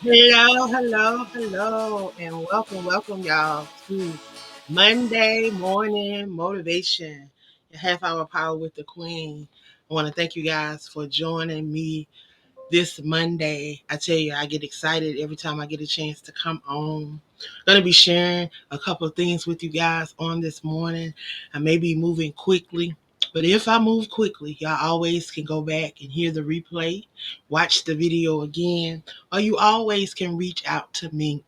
Hello, hello, hello, and welcome, y'all, to Monday morning motivation, a half hour power with the Queen. I want to thank you guys for joining me this Monday. I tell you, I get excited every time I get a chance to come on. I'm going to be sharing a couple of things with you guys on this morning. I may be moving quickly, but if I move quickly, y'all always can go back and hear the replay, watch the video again, or you always can reach out to me.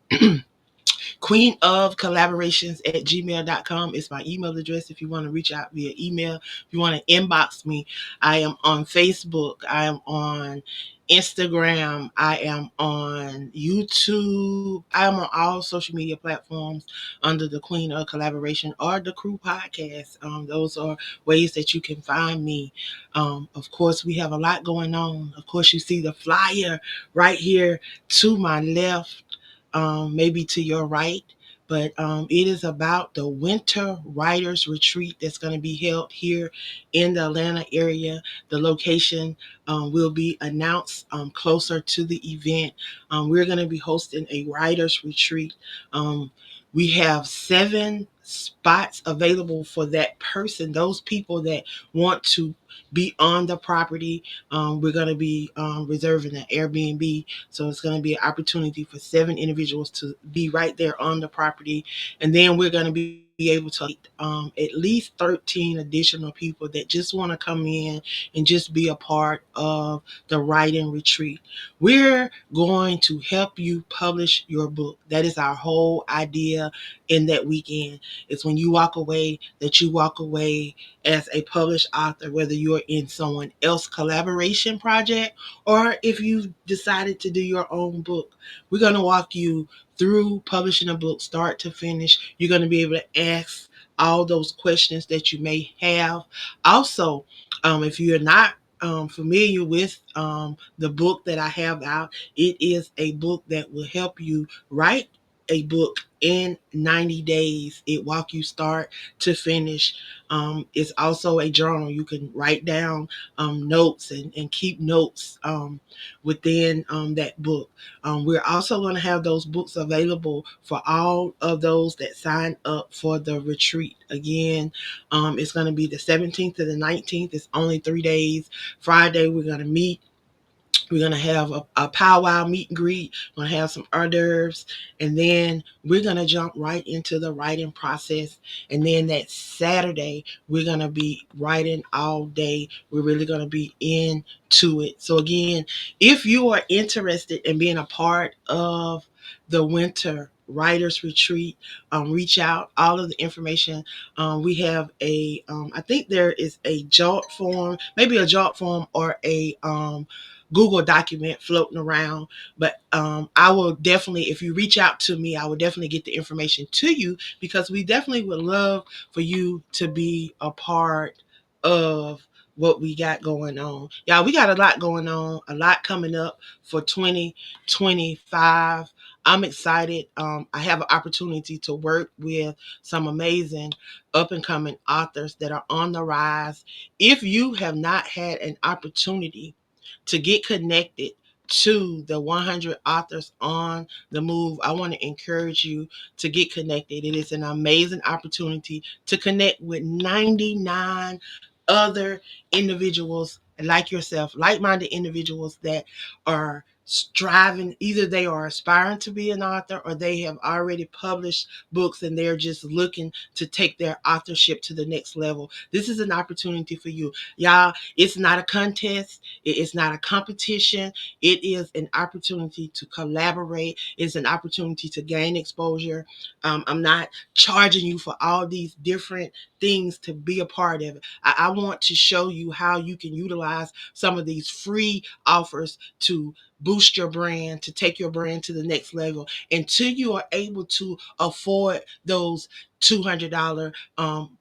Queen of Collaborations at gmail.com is my email address if you want to reach out via email. If you want to inbox me, I am on Facebook. I am on Instagram. I am on YouTube. I am on all social media platforms under the Queen of Collaboration or the Crew Podcast. Those are ways that you can find me. Of course, we have a lot going on. Of course, you see the flyer right here to my left, maybe to your right. But it is about the Winter Writers Retreat that's going to be held here in the Atlanta area. The location will be announced closer to the event. We're going to be hosting a Writers Retreat. We have 7 spots available for that person, those people that want to be on the property. We're going to be reserving an Airbnb, so it's going to be an opportunity for 7 individuals to be right there on the property. And then we're going to be able to at least 13 additional people that just want to come in and just be a part of the writing retreat. We're going to help you publish your book. That is our whole idea in that weekend. It's when you walk away, that you walk away as a published author, whether you're in someone else's collaboration project or if you've decided to do your own book. We're going to walk you through publishing a book, start to finish. You're going to be able to ask all those questions that you may have. Also, if you're not familiar with the book that I have out, it is a book that will help you write a book in 90 days. It walk you start to finish. It's also a journal. You can write down notes and keep notes within that book. We're also going to have those books available for all of those that sign up for the retreat. Again, it's going to be the 17th to the 19th. It's only 3 days. Friday, we're going to meet. We're going to have a powwow meet and greet. We're going to have some hors d'oeuvres. And then we're going to jump right into the writing process. And then that Saturday, we're going to be writing all day. We're really going to be into it. So again, if you are interested in being a part of the Winter Writers Retreat, reach out. All of the information. We have I think there is a JOT form, maybe a JOT form or a Google document floating around. But I will definitely, if you reach out to me, I will definitely get the information to you, because we definitely would love for you to be a part of what we got going on. Y'all, we got a lot going on, a lot coming up for 2025. I'm excited. I have an opportunity to work with some amazing up and coming authors that are on the rise. If you have not had an opportunity to get connected to the 100 authors on the move, I want to encourage you to get connected. It is an amazing opportunity to connect with 99 other individuals like yourself, like-minded individuals that are striving. Either they are aspiring to be an author, or they have already published books and they're just looking to take their authorship to the next level. This is an opportunity for you. Y'all, it's not a contest. It's not a competition. It is an opportunity to collaborate. It's an opportunity to gain exposure. I'm not charging you for all these different things to be a part of it. I want to show you how you can utilize some of these free offers to boost your brand, to take your brand to the next level, until you are able to afford those $200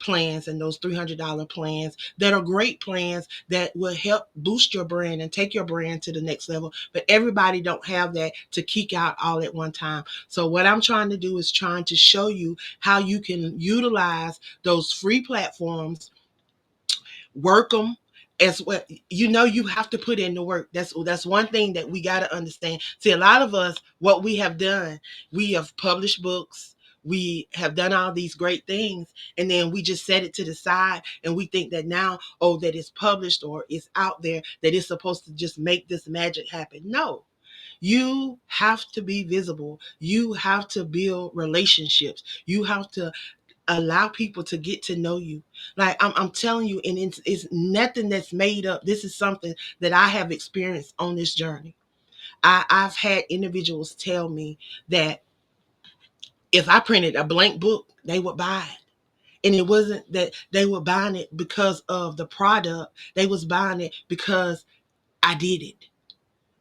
plans and those $300 plans that are great plans that will help boost your brand and take your brand to the next level. But everybody don't have that to kick out all at one time. So what I'm trying to do is trying to show you how you can utilize those free platforms, work them, as well, you have to put in the work. That's one thing that we got to understand. See, a lot of us, what we have done, we have published books, we have done all these great things, and then we just set it to the side, and we think that now, oh, that it's published or it's out there, that it's supposed to just make this magic happen. No, you have to be visible. You have to build relationships. You have to allow people to get to know you. Like I'm telling you, and it's nothing that's made up. This is something that I have experienced on this journey. I've had individuals tell me that if I printed a blank book, they would buy it. And it wasn't that they were buying it because of the product. They was buying it because I did it.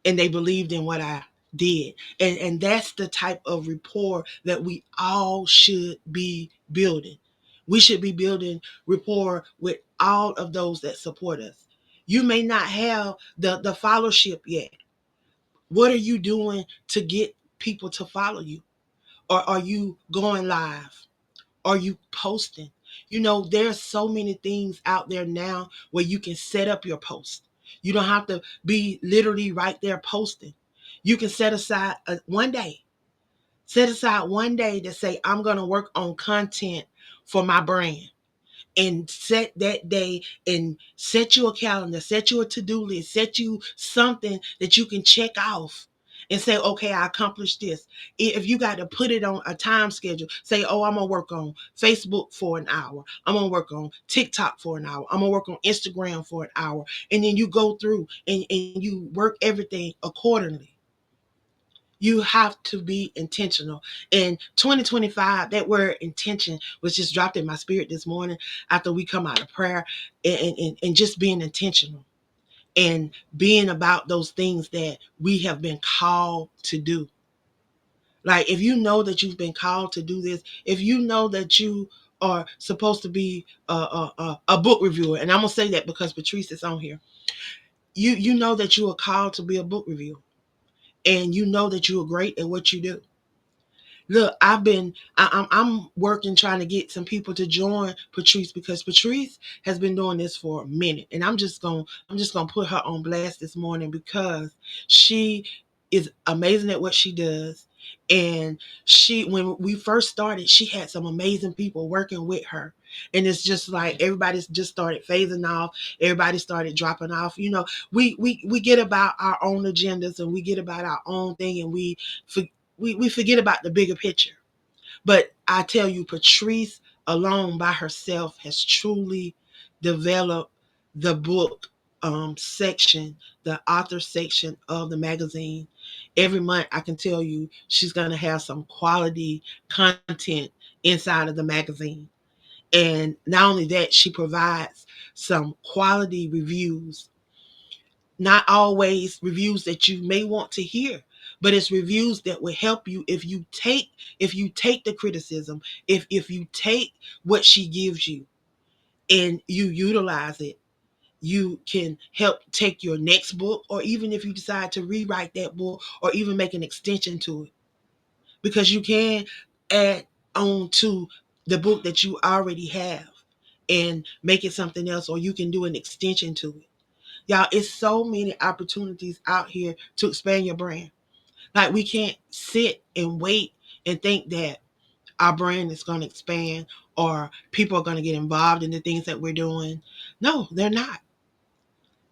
And they believed in what I did. And that's the type of rapport that we all should be building. We should be building rapport with all of those that support us. You may not have the followership yet. What are you doing to get people to follow you? Or are you going live? Are you posting? There's so many things out there now where you can set up your post. You don't have to be literally right there posting. You can set aside one day. Set aside one day to say, I'm going to work on content for my brand, and set that day and set you a calendar, set you a to-do list, set you something that you can check off and say, okay, I accomplished this. If you got to put it on a time schedule, say, oh, I'm going to work on Facebook for an hour. I'm going to work on TikTok for an hour. I'm going to work on Instagram for an hour. And then you go through and you work everything accordingly. You have to be intentional. In 2025, that word intention was just dropped in my spirit this morning after we come out of prayer, and just being intentional and being about those things that we have been called to do. Like, if you know that you've been called to do this, if you know that you are supposed to be a book reviewer, and I'm going to say that because Patrice is on here, you know that you are called to be a book reviewer, and you know that you are great at what you do. Look, I'm working trying to get some people to join Patrice, because Patrice has been doing this for a minute, and I'm just gonna put her on blast this morning because she is amazing at what she does. And when we first started, she had some amazing people working with her. And it's just like everybody's just started phasing off. Everybody started dropping off. We get about our own agendas, and we get about our own thing, and we forget about the bigger picture. But I tell you, Patrice alone by herself has truly developed the book section, the author section of the magazine. Every month, I can tell you, she's going to have some quality content inside of the magazine. And not only that, she provides some quality reviews, not always reviews that you may want to hear, but it's reviews that will help you if you take the criticism, if you take what she gives you and you utilize it. You can help take your next book, or even if you decide to rewrite that book, or even make an extension to it, because you can add on to the book that you already have and make it something else, or you can do an extension to it. Y'all, it's so many opportunities out here to expand your brand. Like, we can't sit and wait and think that our brand is going to expand, or people are going to get involved in the things that we're doing. No, they're not.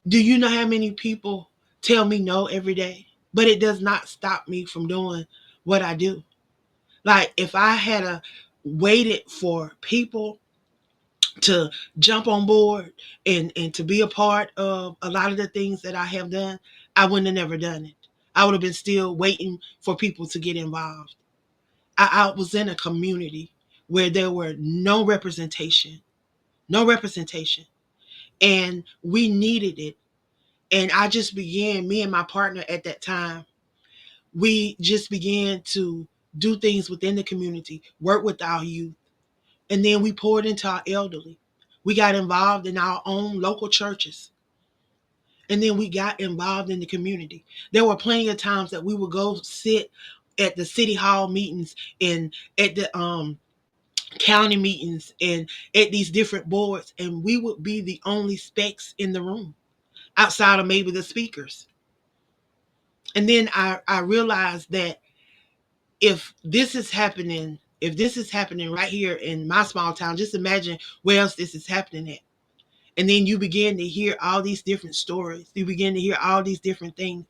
Do you know how many people tell me no every day? But it does not stop me from doing what I do. Like, if I had waited for people to jump on board and to be a part of a lot of the things that I have done, I wouldn't have never done it. I would have been still waiting for people to get involved. I was in a community where there were no representation, no representation, and we needed it. And I just began, me and my partner at that time, we just began to do things within the community, work with our youth, and then we poured into our elderly. We got involved in our own local churches. And then we got involved in the community. There were plenty of times that we would go sit at the city hall meetings, and at the county meetings, and at these different boards, and we would be the only specs in the room. outside of maybe the speakers. And then I realized that if this is happening right here in my small town, just imagine where else this is happening at. And then you begin to hear all these different stories. You begin to hear all these different things.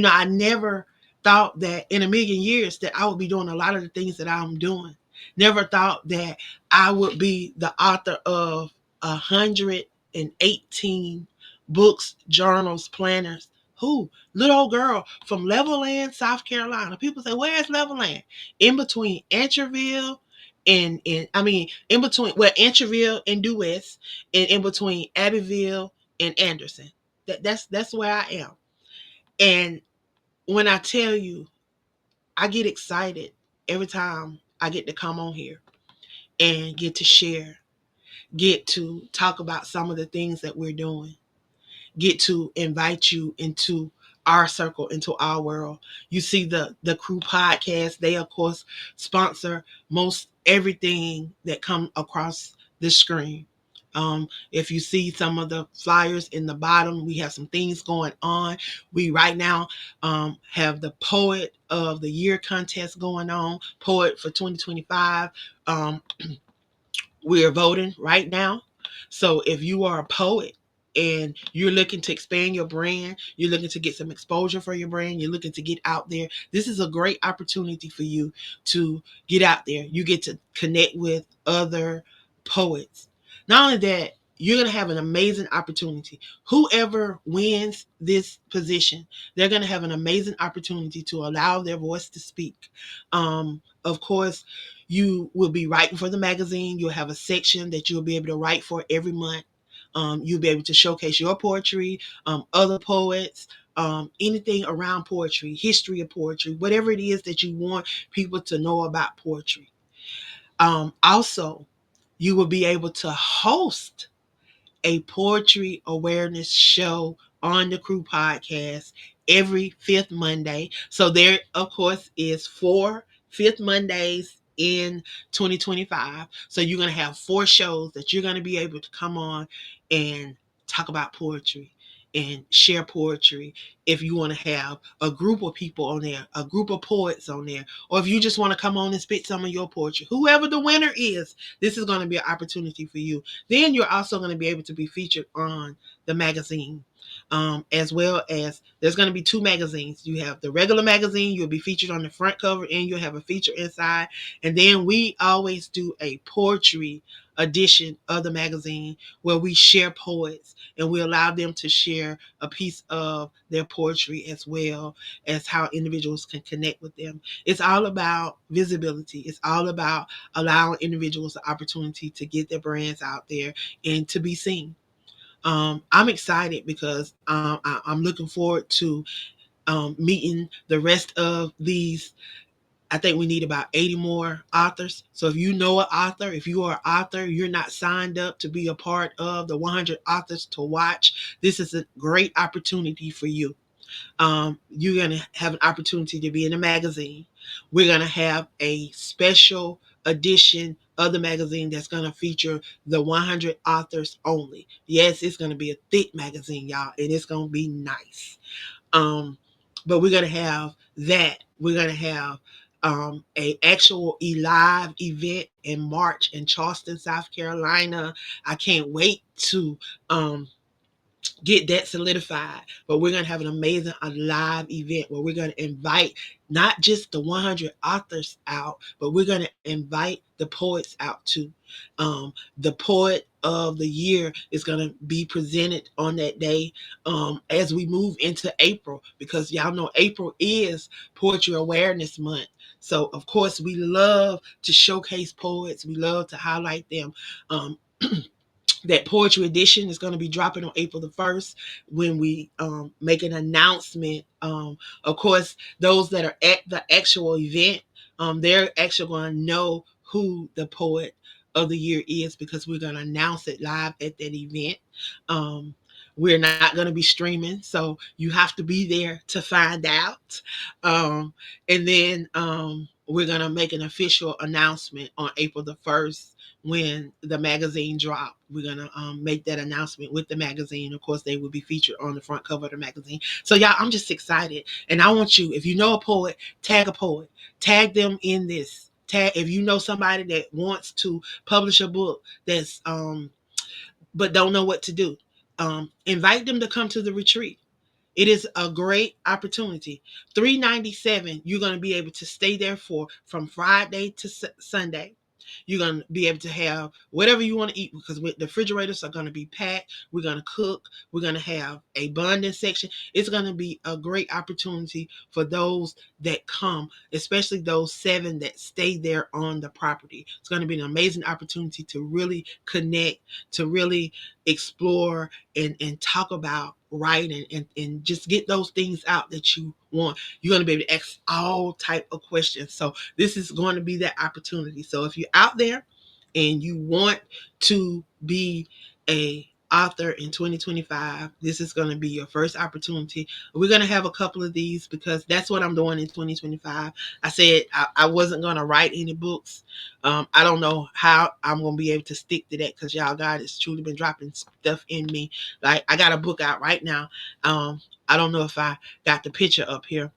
I never thought that in a million years that I would be doing a lot of the things that I'm doing. Never thought that I would be the author of 118 books, journals, planners. Who? Little old girl from Levelland, South Carolina. People say, where's Levelland? In between Ancherville in between Ancherville and Due West, and in between Abbeville and Anderson. That's where I am. And when I tell you, I get excited every time I get to come on here and get to share, get to talk about some of the things that we're doing, get to invite you into our circle, into our world. You see the crew podcast, they of course sponsor most everything that come across the screen. If you see some of the flyers in the bottom, we have some things going on. We right now have the Poet of the Year contest going on, Poet for 2025. We're voting right now. So if you are a poet and you're looking to expand your brand, you're looking to get some exposure for your brand, you're looking to get out there, this is a great opportunity for you to get out there. You get to connect with other poets. Not only that, you're going to have an amazing opportunity. Whoever wins this position, they're going to have an amazing opportunity to allow their voice to speak. Of course, you will be writing for the magazine. You'll have a section that you'll be able to write for every month. You'll be able to showcase your poetry, other poets, anything around poetry, history of poetry, whatever it is that you want people to know about poetry. Also, you will be able to host a poetry awareness show on the Crew podcast every fifth Monday. So there, of course, is 4 fifth Mondays in 2025. So you're going to have 4 shows that you're going to be able to come on and talk about poetry and share poetry. If you want to have a group of people on there, a group of poets on there, or if you just want to come on and spit some of your poetry, whoever the winner is, this is going to be an opportunity for you. Then you're also going to be able to be featured on the magazine. As well as there's going to be 2 magazines. You have the regular magazine, you'll be featured on the front cover, and you'll have a feature inside. And then we always do a poetry edition of the magazine where we share poets and we allow them to share a piece of their poetry as well as how individuals can connect with them. It's all about visibility. It's all about allowing individuals the opportunity to get their brands out there and to be seen. I'm excited because I'm looking forward to meeting the rest of these. I think we need about 80 more authors. So if you know an author, if you are an author, you're not signed up to be a part of the 100 authors to watch, this is a great opportunity for you. You're going to have an opportunity to be in a magazine. We're going to have a special edition of the magazine that's going to feature the 100 authors only. Yes, it's going to be a thick magazine, y'all, and it's going to be nice. But we're going to have that. We're going to have a actual live event in March in Charleston, South Carolina. I can't wait to get that solidified. But we're going to have an amazing live event where we're going to invite not just the 100 authors out, but we're going to invite the poets out too. The Poet of the Year is going to be presented on that day as we move into April, because y'all know April is Poetry Awareness Month. So, of course, we love to showcase poets. We love to highlight them. That poetry edition is going to be dropping on April the 1st when we make an announcement. Of course, those that are at the actual event, they're actually going to know who the Poet of the Year is because we're going to announce it live at that event. We're not going to be streaming, so you have to be there to find out. And then we're going to make an official announcement on April the 1st when the magazine drop. We're gonna make that announcement with the magazine. Of course, they will be featured on the front cover of the magazine. So y'all, I'm just excited, and I want you, if you know a poet, tag them in this. Tag if you know somebody that wants to publish a book that's but don't know what to do. Invite them to come to the retreat. It is a great opportunity. $397. You're going to be able to stay there for from Friday to Sunday. You're going to be able to have whatever you want to eat because the refrigerators are going to be packed. We're going to cook. We're going to have a bonding section. It's going to be a great opportunity for those that come, especially those 7 that stay there on the property. It's going to be an amazing opportunity to really connect, to really explore and talk about writing and just get those things out that you want. You're going to be able to ask all type of questions. So this is going to be that opportunity. So if you're out there and you want to be a author in 2025, this is going to be your first opportunity. We're going to have a couple of these because that's what I'm doing in 2025. I said I wasn't going to write any books. I don't know how I'm going to be able to stick to that because y'all, God has truly been dropping stuff in me. Like I got a book out right now. I don't know if I got the picture up here.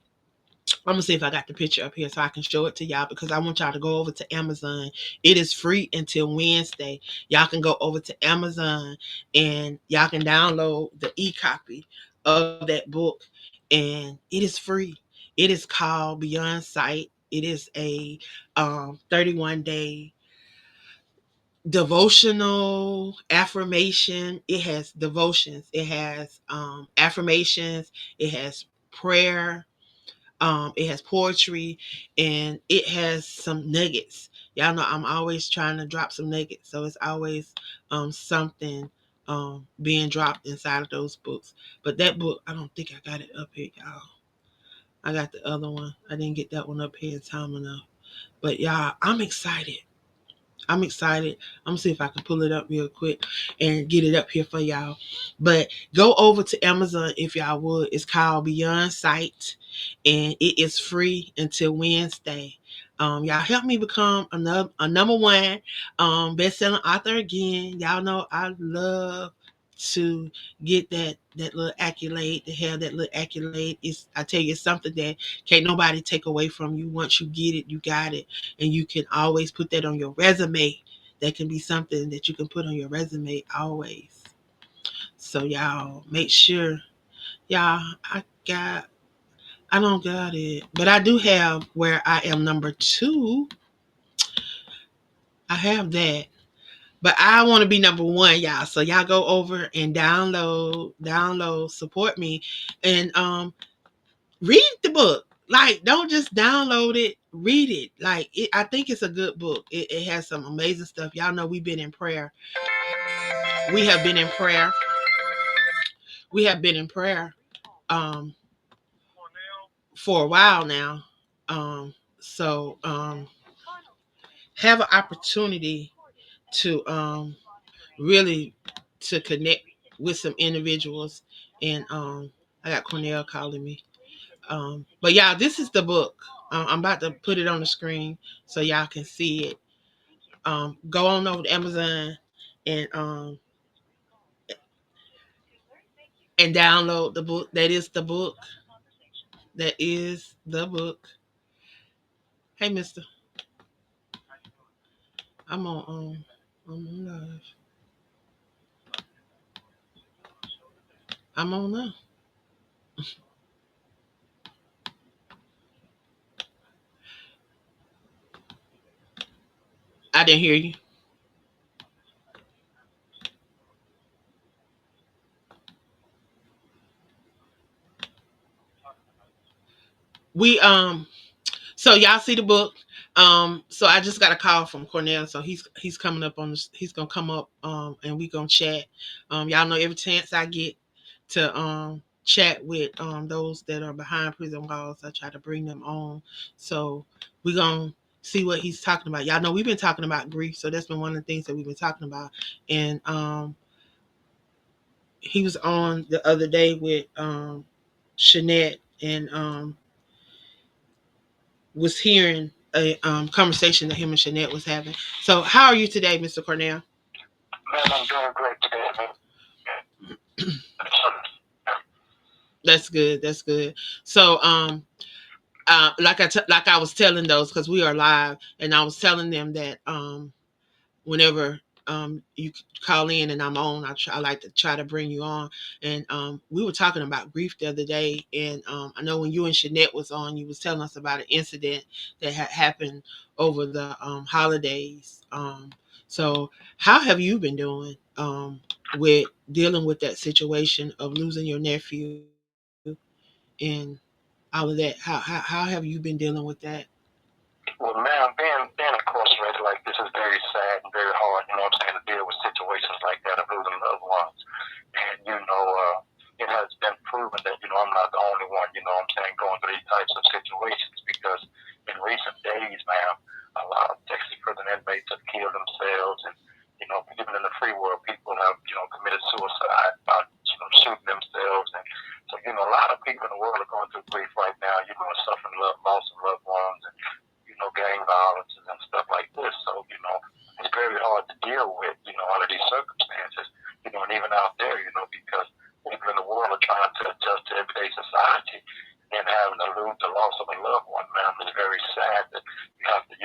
I'm gonna see if I got the picture up here so I can show it to y'all because I want y'all to go over to Amazon. It is free until Wednesday. Y'all can go over to Amazon and y'all can download the e-copy of that book, and it is free. It is called Beyond Sight. It is a 31-day devotional affirmation. It has devotions. It has affirmations. It has prayer. It has poetry, and it has some nuggets. Y'all know I'm always trying to drop some nuggets, so it's always something being dropped inside of those books. But that book, I don't think I got it up here, y'all. I got the other one. I didn't get that one up here in time enough. But y'all, I'm excited. I'm excited. I'm gonna see if I can pull it up real quick and get it up here for y'all. But go over to Amazon if y'all would. It's called Beyond Sight, and it is free until Wednesday. Y'all help me become a number one best-selling author again. Y'all know I love to get that little accolade, to have that little accolade. Is I tell you, it's something that can't nobody take away from you. Once you get it, you got it, and you can always put that on your resume. That can be something that you can put on your resume always. So y'all make sure, y'all. I don't got it, but I do have where I am number 2. I have that. But I want to be number 1, y'all. So y'all go over and download, support me, and read the book. Like, don't just download it, read it. Like, I think it's a good book. It has some amazing stuff. Y'all know we've been in prayer. We have been in prayer. We have been in prayer um, for a while now. So have an opportunity to really to connect with some individuals. And I got Cornell calling me. But y'all, this is the book. I'm about to put it on the screen so y'all can see it. Go on over to Amazon and and download the book. That is the book. That is the book. Hey, Mister, I'm on live. I'm on now. I didn't hear you. We So y'all see the book. So I just got a call from Cornell. So he's coming up on this. He's gonna come up and we gonna chat. Y'all know every chance I get to chat with those that are behind prison walls, I try to bring them on. So we gonna see what he's talking about. Y'all know we've been talking about grief, so that's been one of the things that we've been talking about. And he was on the other day with Shanette and was hearing a conversation that him and Jeanette was having. So, how are you today, Mr. Cornell? Man, I'm doing great today, man. That's good. That's good. So, like I was telling those because we are live, and I was telling them that whenever you call in and I'm on, I like to try to bring you on. And we were talking about grief the other day, and I know when you and Jeanette was on, you was telling us about an incident that had happened over the holidays. So how have you been doing with dealing with that situation of losing your nephew and all of that? How have you been dealing with that? Well, man, being incarcerated like this is very sad and very hard, you know what I'm saying, to deal with situations like that of losing loved ones. And, it has been proven that, I'm not the only one, what I'm saying, going through these types of situations because in recent days, man, a lot of Texas prison inmates have killed themselves and, even in the free world, people have, committed suicide by, shooting themselves. And so, a lot of people in the world are going through grief right now, suffering loss of loved ones and, gang violence and stuff like this. So, it's very hard to deal with, all of these circumstances, and even out there, because people in the world are trying to adjust to everyday society and having to lose the loss of a loved one, man. It's very sad that you have to,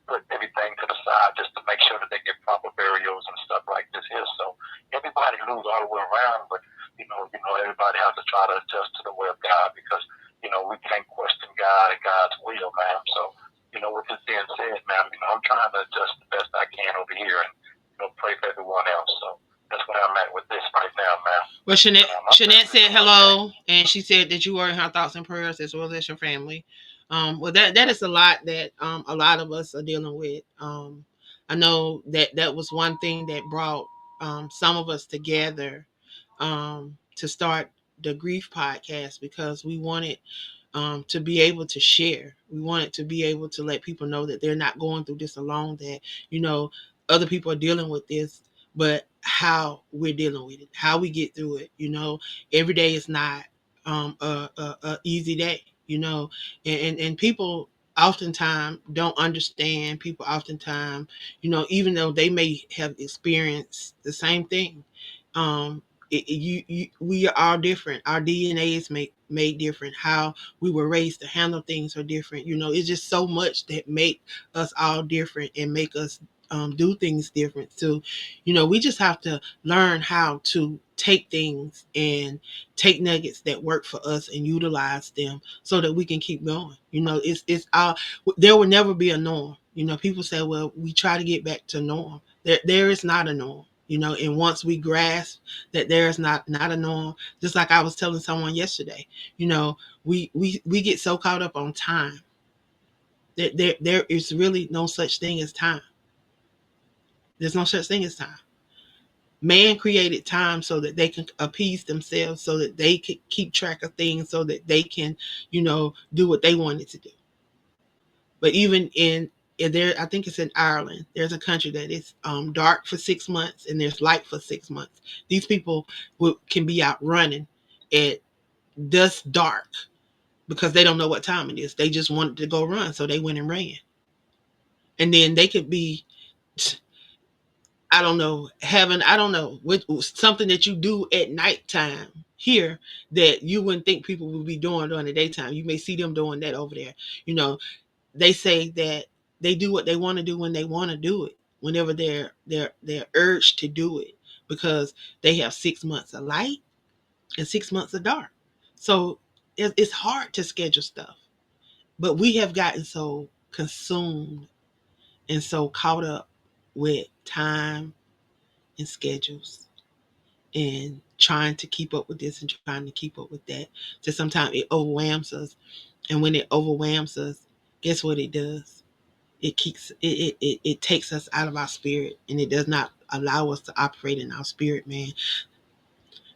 put everything to the side just to make sure that they get proper burials and stuff like this here. So everybody lose all the way around, but everybody has to try to adjust to the way of God because we can't question God and God's will, man. So with this being said, man, I'm trying to adjust the best I can over here and pray for everyone else. So that's where I'm at with this right now, man. Well, Jeanette said hello, and she said that you were in her thoughts and prayers as well as your family. Well, that is a lot that a lot of us are dealing with. I know that was one thing that brought some of us together to start the grief podcast because we wanted to be able to share. We wanted to be able to let people know that they're not going through this alone, that, other people are dealing with this, but how we're dealing with it, how we get through it. Every day is not a easy day, and people oftentimes don't understand. People oftentimes, even though they may have experienced the same thing, um, we are all different. Our DNA is made different. How we were raised to handle things are different. It's just so much that make us all different and make us do things different. So, we just have to learn how to take things and take nuggets that work for us and utilize them so that we can keep going. It's our, there will never be a norm. People say, well, we try to get back to norm. There is not a norm. And once we grasp that there is not a norm, just like I was telling someone yesterday, we get so caught up on time that there is really no such thing as time. There's no such thing as time. Man created time so that they can appease themselves, so that they can keep track of things, so that they can, do what they wanted to do. But even in there, I think it's in Ireland, there's a country that is dark for 6 months and there's light for 6 months. These people can be out running at dusk dark because they don't know what time it is. They just wanted to go run, so they went and ran. And then they could be, I don't know, having, I don't know, with something that you do at nighttime here that you wouldn't think people would be doing during the daytime. You may see them doing that over there. They say that they do what they want to do when they want to do it, whenever they're urged to do it, because they have 6 months of light and 6 months of dark. So it's hard to schedule stuff, but we have gotten so consumed and so caught up with time and schedules and trying to keep up with this and trying to keep up with that, that sometimes it overwhelms us. And when it overwhelms us, guess what it does? It takes us out of our spirit, and it does not allow us to operate in our spirit, man.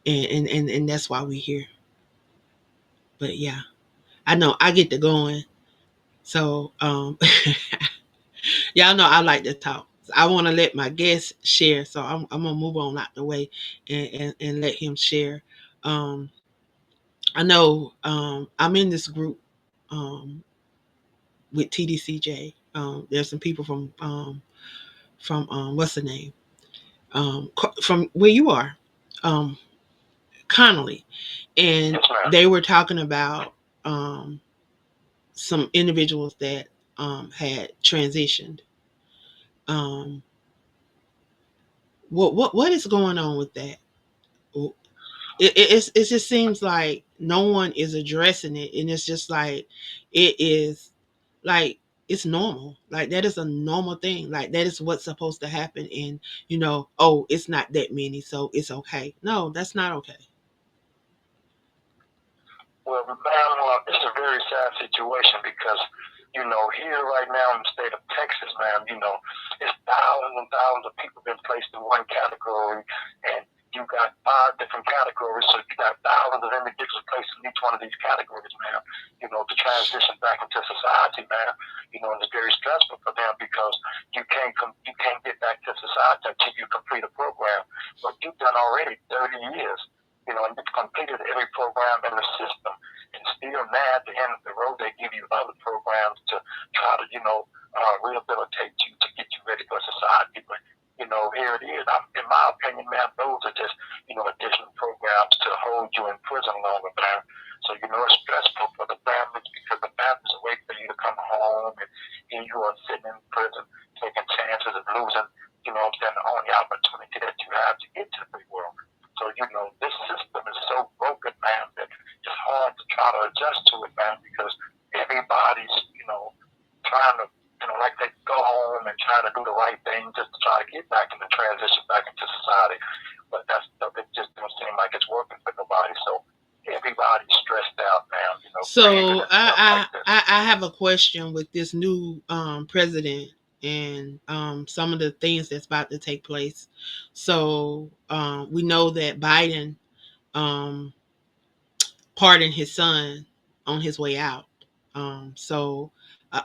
And that's why we're here. But yeah, I know I get to going. So y'all know I like to talk. I want to let my guest share, so I'm gonna move on out the way and let him share. I know I'm in this group, um, with TDCJ. There's some people from what's the name, from where you are, um, Connolly, and they were talking about some individuals that had transitioned. Um, what is going on with that? It just seems like no one is addressing it, and it's just like it is like it's normal. Like that is a normal thing. Like that is what's supposed to happen. And oh, it's not that many, so it's okay. No, that's not okay. Well, ma'am, it's a very sad situation because, here right now in the state of Texas, ma'am, it's thousands and thousands of people been placed in one category, and you got five different categories, so you got thousands of individuals placed in each one of these categories, ma'am. To transition back into society, ma'am. And it's very stressful for them because you can't get back to society until you complete a program. But you've done already 30 years. And you've completed every program in the system. And still now at the end of the road, they give you other programs to try to, rehabilitate you to get you ready for society. But, here it is. In my opinion, man, those are just, additional programs to hold you in prison longer, man. So, it's stressful for the families because the families wait for you to come home and here you are sitting in prison taking chances of losing, the only opportunity that you have to get to the free world. So, this system is so broken, man, that it's hard to try to adjust to it, man, because everybody's, trying to, like they go home and try to do the right thing just to try to get back in the transition back into society. But it just don't seem like it's working for nobody. So everybody's stressed out now, So I have a question with this new president and some of the things that's about to take place. So we know that Biden um, pardoned his son on his way out. So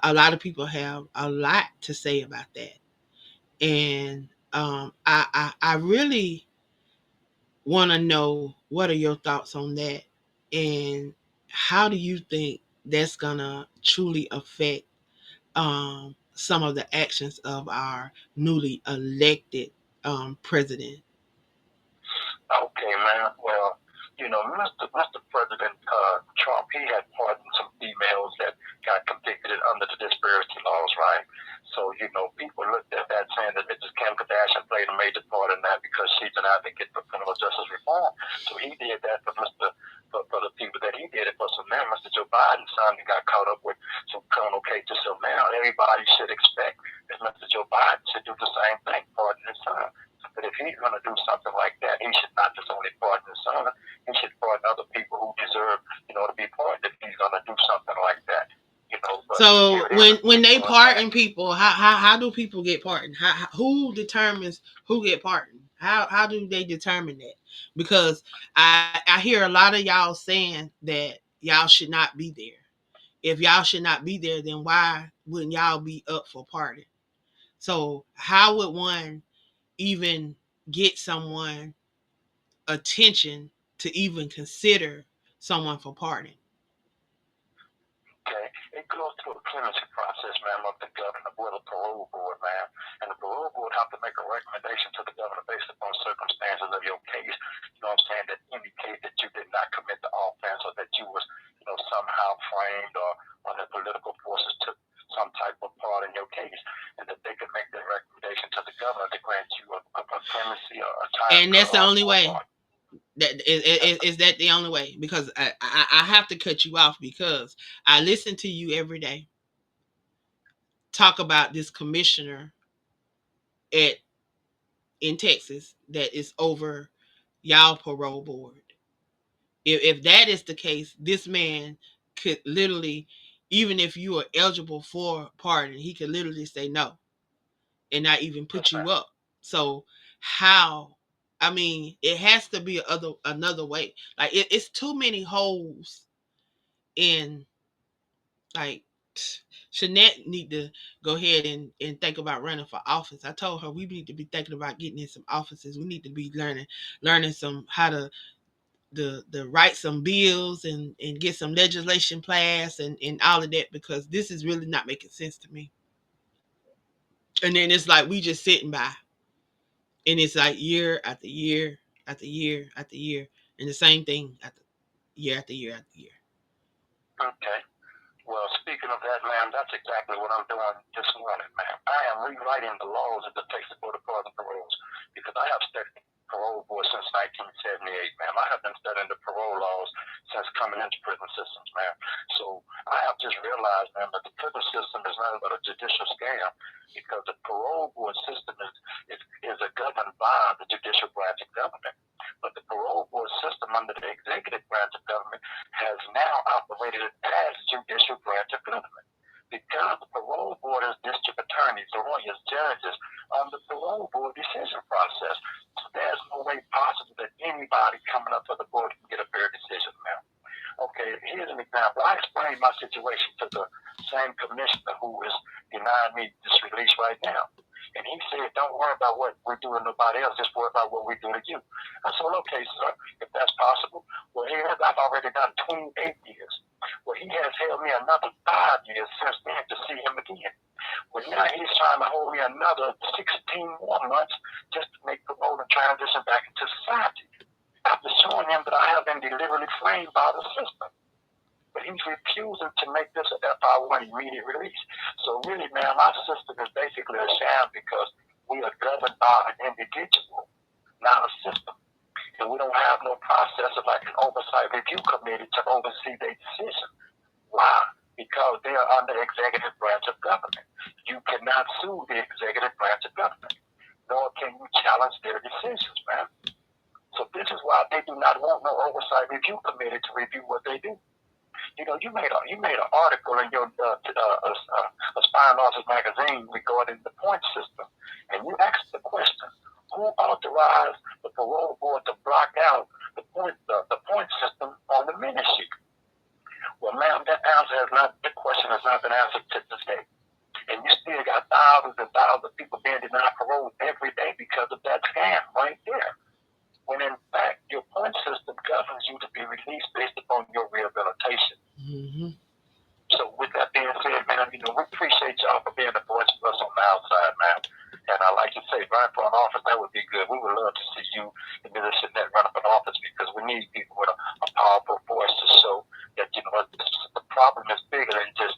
a lot of people have a lot to say about that, and I really want to know what are your thoughts on that, and how do you think that's gonna truly affect some of the actions of our newly elected president? Okay, man. Well, Mr. President Trump, he had pardoned some females that got convicted under the disparity laws, right? So, people looked at that saying that Mrs. Kim Kardashian played a major part in that because she's an advocate for criminal justice reform. So he did that for the people that he did it for. So now Mr. Joe Biden finally got caught up with some criminal cases. So now everybody should expect that Mr. Joe Biden should do the same thing, pardon his son. But if he's going to do something like that, he should not just only pardon his son. He should pardon other people who deserve, to be pardoned if he's going to do something like that. But so when they pardon people, how do people get pardoned? Who determines who get pardoned? How do they determine that? Because I hear a lot of y'all saying that y'all should not be there. If y'all should not be there, then why wouldn't y'all be up for pardon? So how would one even get someone attention to even consider someone for pardon? Okay, it goes through a clemency process, ma'am, of the governor with a parole board, ma'am. And the parole board have to make a recommendation to the governor based upon circumstances of your case. You know what I'm saying? That indicate that you did not commit the offense or that you was, somehow framed or that political forces took some type of part in your case, and that they could make that recommendation to the governor to grant you a clemency or a time. And that's the only way. Is that the only way? Because I have to cut you off because I listen to you every day talk about this commissioner at in Texas that is over y'all parole board. If that is the case, this man could literally, even if you are eligible for pardon, he could literally say no and not even put you up. So how? I mean, it has to be another way. Like it's too many holes in like Shanette need to go ahead and think about running for office. I told her we need to be thinking about getting in some offices. We need to be learning some how to the write some bills and get some legislation passed and all of that, because this is really not making sense to me. And then it's like we just sitting by, and it's like year after year after year after year, and the same thing after year after year after year. Okay. Well, speaking of that, ma'am, that's exactly what I'm doing this morning, ma'am. I am rewriting the laws that takes the Board of Paroles, because I have studied the parole board since 1978, ma'am. I have been studying the parole laws since coming into prison systems, ma'am. So I have just realized, ma'am, that the prison system is nothing but a judicial scam, because the parole board system is governed by the judicial branch of government. But the parole board system under the executive branch of government has now operated as judicial branch of government, because the parole board is district attorneys, lawyers, judges on the parole board decision process. So there's no way possible that anybody coming up for the board can get a fair decision, ma'am. Okay, here's an example. I explained my situation to the same commissioner who is denying me this release right now. And he said, don't worry about what we do to nobody else, just worry about what we do to you. I said, well, okay, sir, if that's possible. Well, I've already done 28 years. Well, he has held me another 5 years since then to see him again. Well, now he's trying to hold me another 16 more months just to make parole and transition back into society, after showing him that I have been deliberately framed by the system. But he's refusing to make this a FI1 immediate release. So really, man, our system is basically a sham, because we are governed by an individual, not a system. And we don't have no process of like an oversight review committee to oversee their decision. Why? Because they are under executive branch of government. You cannot sue the executive branch of government, nor can you challenge their decisions, man. So this is why they do not want no oversight review committee to review what they do. You know, you made an article in your Aspiring Authors magazine regarding the point system, and you asked the question: who authorized the parole board to block out the point system on the minute sheet? Well, ma'am, the question has not been answered to this day, and you still got thousands and thousands of people being denied parole every day because of that scam right there. When in fact your point system governs you to be released based upon your rehabilitation. Mm-hmm. So with that being said, man, we appreciate y'all for being the voice for us on the outside, man. And I like to say, running for an office, that would be good. We would love to see you and Mr. Jeanette run for an office, because we need people with a powerful voice to show that, the problem is bigger than just,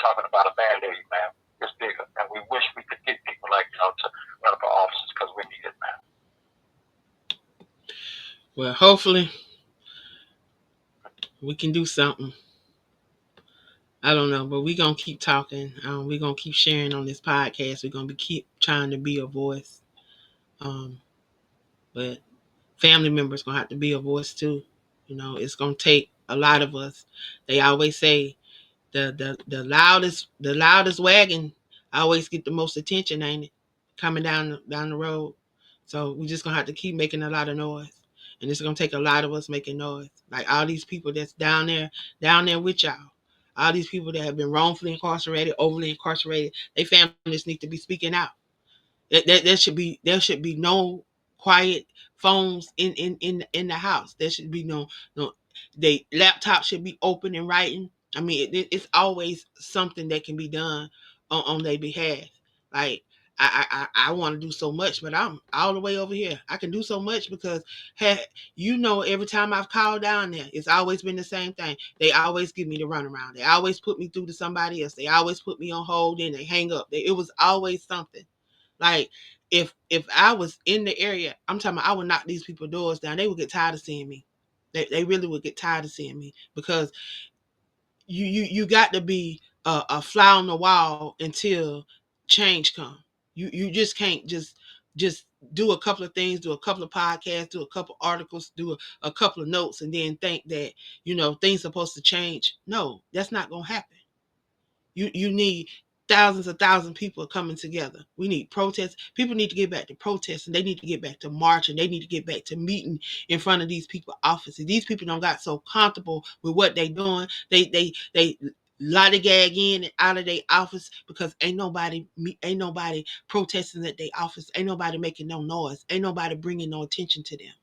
talking about a Band-Aid, man. It's bigger. And we wish we could get people like y'all to run for offices, because we need it, man. Well, hopefully we can do something. I don't know, but we're going to keep talking. We're going to keep sharing on this podcast. We're going to keep trying to be a voice. But family members going to have to be a voice too. It's going to take a lot of us. They always say the loudest wagon always get the most attention, ain't it? Coming down the road. So we just going to have to keep making a lot of noise. And it's going to take a lot of us making noise. Like all these people that's down there with y'all. All these people that have been wrongfully incarcerated, overly incarcerated, their families need to be speaking out. There should be no quiet phones in the house. There should be no. They laptop should be open and writing. I mean, it's always something that can be done on their behalf. Like I want to do so much, but I'm all the way over here. I can do so much because every time I've called down there, it's always been the same thing. They always give me the runaround. They always put me through to somebody else. They always put me on hold, and they hang up. It was always something. Like if I was in the area, I'm talking about I would knock these people's doors down. They would get tired of seeing me. They really would get tired of seeing me, because you got to be a fly on the wall until change come. You just can't just do a couple of things, do a couple of podcasts, do a couple of articles, do a couple of notes, and then think that things are supposed to change. No, that's not gonna happen. You need thousands of people coming together. We need protests. People need to get back to protesting. They need to get back to marching. They need to get back to meeting in front of these people's offices. These people don't got so comfortable with what they doing. They lollygag in and out of their office because ain't nobody protesting at their office. Ain't nobody making no noise. Ain't nobody bringing no attention to them.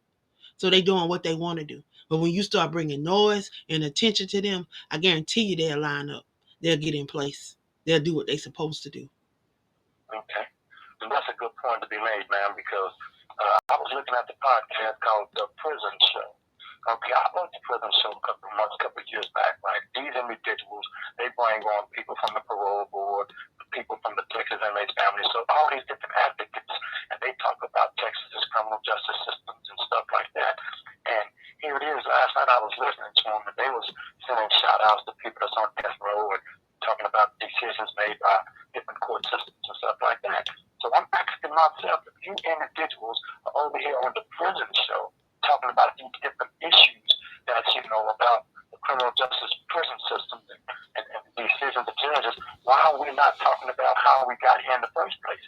So they doing what they want to do. But when you start bringing noise and attention to them, I guarantee you they'll line up. They'll get in place. They'll do what they're supposed to do. Okay. And that's a good point to be made, man, because I was looking at the podcast called The Prison Show. Okay, I watched the prison show a couple of years back, right? These individuals, they bring on people from the parole board, people from the Texas inmates family, so all these different advocates, and they talk about Texas's criminal justice systems and stuff like that. And here it is, last night I was listening to them, and they was sending shout outs to people that's on death row and talking about decisions made by different court systems and stuff like that. So I'm asking myself, if you individuals are over here on the prison show talking about these different issues that, about the criminal justice prison system and decisions of judges, why are we not talking about how we got here in the first place?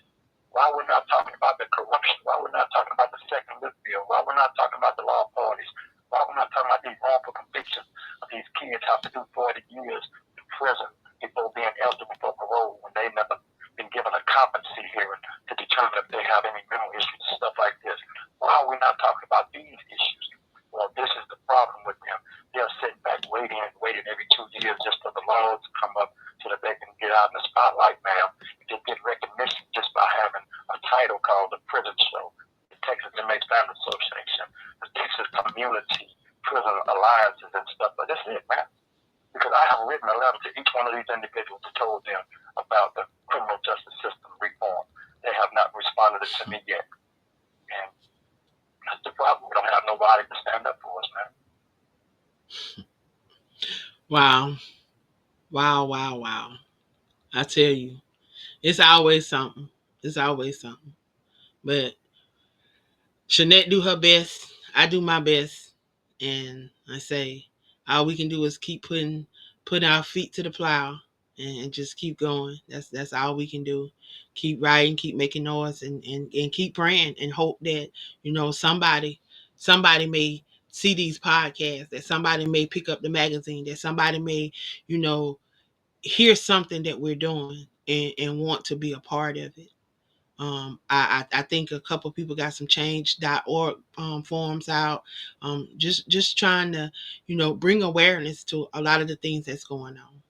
Why we're not talking about the corruption? Why we're not talking about the second lift bill? Why we're not talking about the law parties? Why we're not talking about these wrongful convictions of these kids have to do 40 years in prison before being eligible for parole when they never been given a competency hearing to determine if they have any mental issues and stuff like this? Why are we not talking about these issues? Well, this is the problem with them. They're sitting back waiting every 2 years just for the laws to come up so that they can get out in the spotlight, ma'am. They get recognition just by having a title called the Prison Show, the Texas Inmates Family Association, the Texas Community Prison Alliances and stuff. But that's it, man. Because I have written a letter to each one of these individuals and told them about the criminal justice system reform. They have not responded to me yet. And that's the problem. We don't have nobody to stand up for us, man. Wow. Wow, wow, wow. I tell you, it's always something. It's always something. But Shanette do her best. I do my best. And I say, all we can do is keep putting our feet to the plow and just keep going. That's all we can do. Keep writing, keep making noise and keep praying and hope that, somebody may see these podcasts, that somebody may pick up the magazine, that somebody may, you know, hear something that we're doing and want to be a part of it. I think a couple of people got some change.org forms out. Just trying to, bring awareness to a lot of the things that's going on.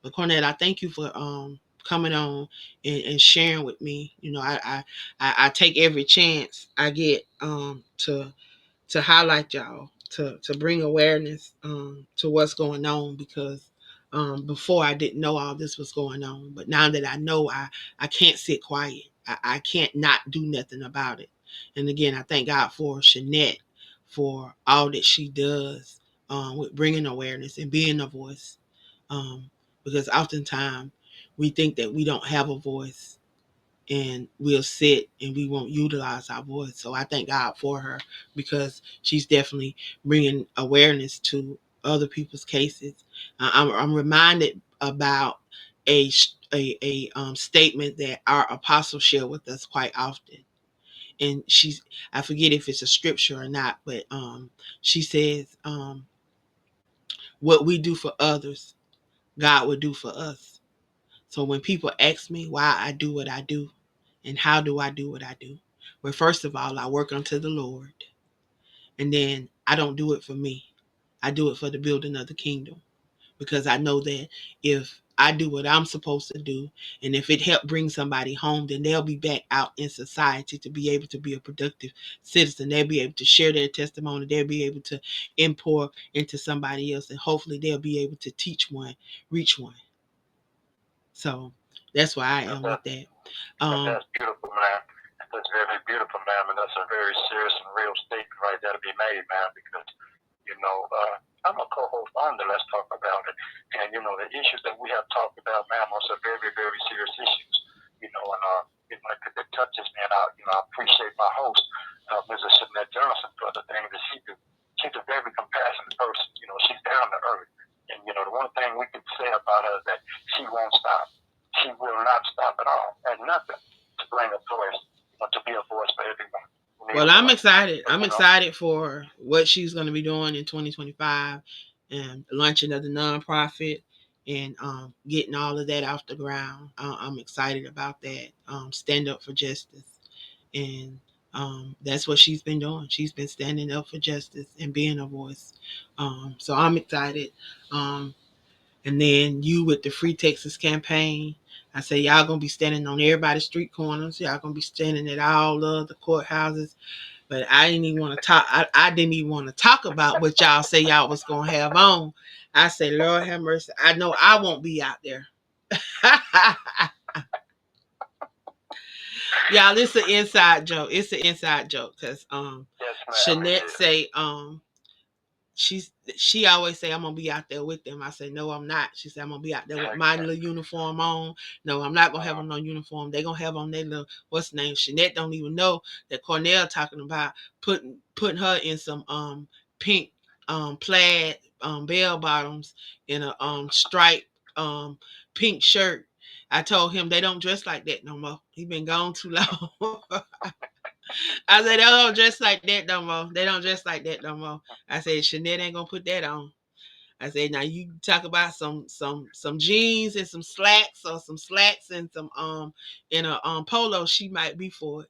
But Cornette, I thank you for coming on and sharing with me. I take every chance I get to highlight y'all, to bring awareness to what's going on, because before I didn't know all this was going on, but now that I know, I can't sit quiet. I can't not do nothing about it. And again, I thank God for Shanette, for all that she does with bringing awareness and being a voice, um, because oftentimes we think that we don't have a voice, and we'll sit and we won't utilize our voice. So I thank God for her, because she's definitely bringing awareness to other people's cases. I'm reminded about a statement that our apostle shared with us quite often, and I forget if it's a scripture or not, but she says, what we do for others, God will do for us. So when people ask me why I do what I do, and how do I do what I do? Well, first of all, I work unto the Lord. And then I don't do it for me. I do it for the building of the kingdom. Because I know that if I do what I'm supposed to do, and if it help bring somebody home, then they'll be back out in society to be able to be a productive citizen. They'll be able to share their testimony. They'll be able to import into somebody else. And hopefully they'll be able to teach one, reach one. So that's where I am with that. That's beautiful, man. That's very beautiful, ma'am, and that's a very serious and real statement right there to be made, man, because, I'm a co-host on the Let's Talk About It, and, the issues that we have talked about, ma'am, are some very, very serious issues, it touches me, and I appreciate my host, Mrs. Shanette Johnson, for the things that she do. She's a very compassionate person, she's down to earth, and, the one thing we can say about her is that she won't stop. She will not stop at all, and nothing to bring a voice, to be a voice for everyone. Well, I'm excited. I'm excited for what she's going to be doing in 2025, and launching of the nonprofit, and getting all of that off the ground. I'm excited about that. Stand up for justice, and That's what she's been doing. She's been standing up for justice and being a voice. So I'm excited. Um, and then you with the Free Texas campaign. I say y'all gonna be standing on everybody's street corners. Y'all gonna be standing at all of the courthouses. But I didn't even want to talk. I didn't even want to talk about what y'all say y'all was gonna have on. I say, Lord have mercy. I know I won't be out there. Y'all, it's an inside joke. It's an inside joke because Yes, ma'am. It Shanette is. say she always say I'm gonna be out there with them. I say no, I'm not. She said I'm gonna be out there with my little uniform on. No, I'm not gonna have on no uniform. They gonna have on their little what's the name. Shanette don't even know that Cornell talking about putting her in some pink plaid bell bottoms in a striped um pink shirt. I told him they don't dress like that no more. He been gone too long. I said they don't dress like that no more. They don't dress like that no more. I said Chanel ain't gonna put that on. I said now you talk about some jeans and some slacks or some slacks and some in a polo. She might be for it.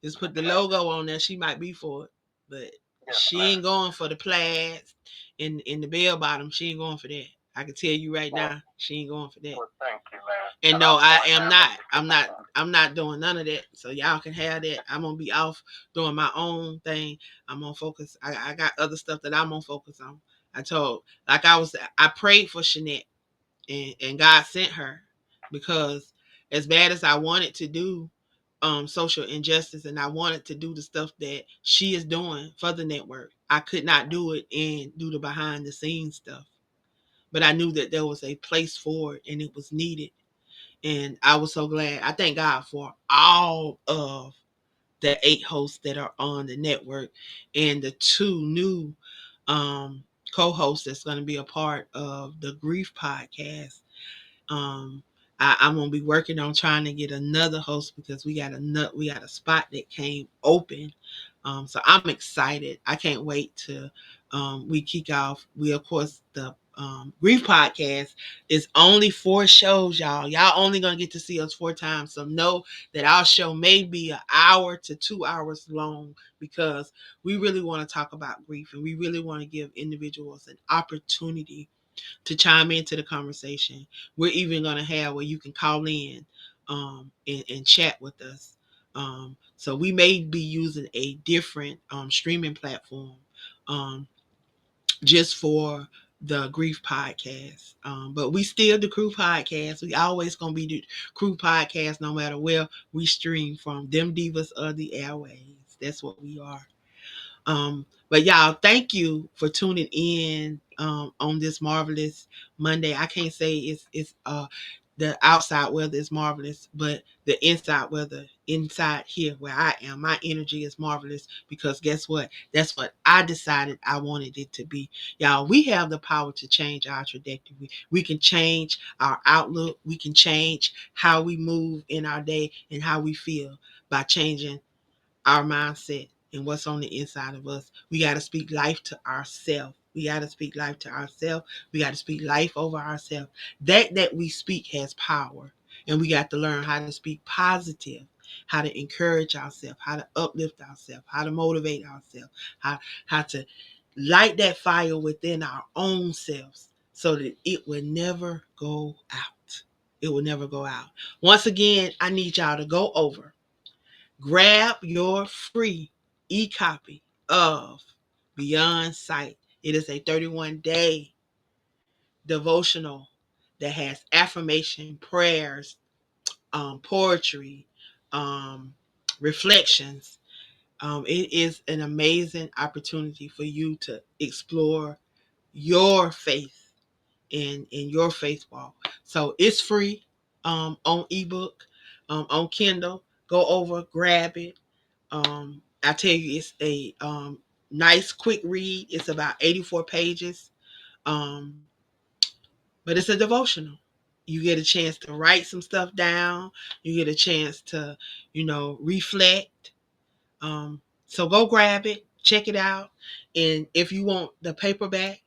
Just put the logo on there. She might be for it, but Yes, she ma'am. ain't going for the plaids in the bell bottom. She ain't going for that. I can tell you right Well, now, she ain't going for that. well, thank you, ma'am. And And no, I'm I going am down not. with you. I'm not. I'm not doing none of that. So y'all can have that. I'm gonna be off doing my own thing. I'm gonna focus. I got other stuff that I'm gonna focus on. I told, like I prayed for Shanette, and God sent her because as bad as I wanted to do social injustice and I wanted to do the stuff that she is doing for the network, I could not do it and do the behind the scenes stuff. But I knew that there was a place for it and it was needed, and I was so glad. I thank God for all of the 8 hosts that are on the network and the 2 new um, co-hosts that's going to be a part of the Grief podcast. Um, I'm gonna be working on trying to get another host because we got a spot that came open. So I'm excited. I can't wait to we kick off. We of course the Grief podcast is only 4 shows, y'all. Y'all only gonna get to see us 4 times. So know that our show may be an hour to 2 hours long because we really want to talk about grief and we really want to give individuals an opportunity to chime into the conversation. We're even going to have where you can call in and chat with us. So we may be using a different streaming platform um, just for the grief podcast. But we still the crew podcast. We always gonna be the crew podcast no matter where we stream from. Them divas of the airways. That's what we are. But y'all, thank you for tuning in on this marvelous Monday. I can't say it's the outside weather is marvelous, but the inside weather inside here where I am, my energy is marvelous because guess what? That's what I decided I wanted it to be. Y'all, we have the power to change our trajectory. We can change our outlook. We can change how we move in our day and how we feel by changing our mindset and what's on the inside of us. We got to speak life to ourselves. We got to speak life to ourselves. We got to speak life over ourselves. That we speak has power. And we got to learn how to speak positive, how to encourage ourselves, how to uplift ourselves, how to motivate ourselves, how to light that fire within our own selves so that it will never go out. It will never go out. Once again, I need y'all to go over, grab your free e-copy of Beyond Sight. It is a 31-day devotional that has affirmation, prayers, poetry, um, reflections. It is an amazing opportunity for you to explore your faith in your faith walk. So it's free on ebook, on Kindle. Go over, grab it. I tell you, it's a nice, quick read. It's about 84 pages, um, but it's a devotional. You get a chance to write some stuff down. You get a chance to, reflect. So go grab it, check it out, and if you want the paperback,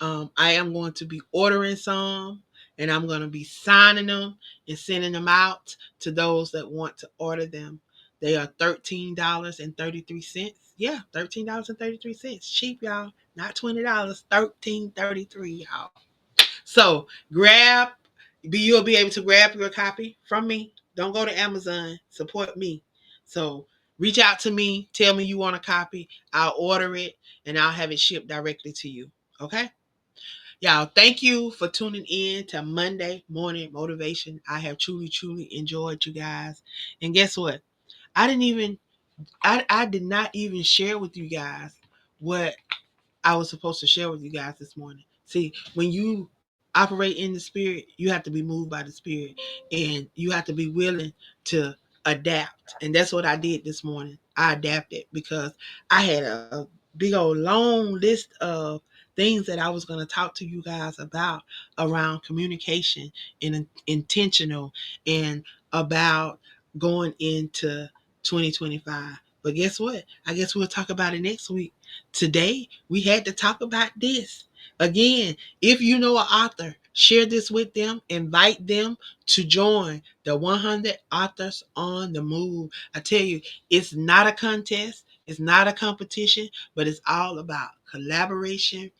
I am going to be ordering some, and I'm going to be signing them and sending them out to those that want to order them. They are $13.33. Yeah, $13.33. Cheap, y'all. Not $20. $13.33, y'all. So you'll be able to grab your copy from me. Don't go to Amazon. Support me. So reach out to me. Tell me you want a copy. I'll order it and I'll have it shipped directly to you. Okay? Y'all, thank you for tuning in to Monday Morning Motivation. I have truly, truly enjoyed you guys. And guess what? I didn't even I did not even share with you guys what I was supposed to share with you guys this morning. See, when you operate in the spirit, you have to be moved by the spirit and you have to be willing to adapt. And that's what I did this morning. I adapted because I had a big old long list of things that I was going to talk to you guys about around communication and intentional and about going into 2025. But guess what? I guess we'll talk about it next week. Today, we had to talk about this. Again, if you know an author, share this with them, invite them to join the 100 Authors on the Move. I tell you, it's not a contest, it's not a competition, but it's all about collaboration,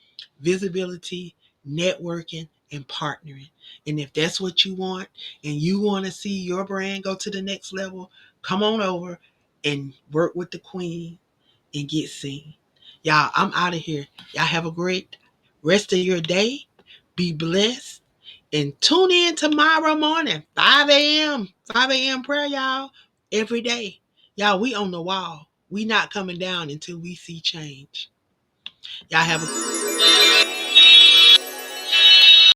visibility, networking, and partnering. And if that's what you want and you want to see your brand go to the next level, come on over and work with the queen and get seen. Y'all, I'm out of here. Y'all have a great rest of your day. Be blessed. And tune in tomorrow morning, 5 a.m. 5 a.m. prayer, y'all. Every day. Y'all, we on the wall. We not coming down until we see change. Y'all have a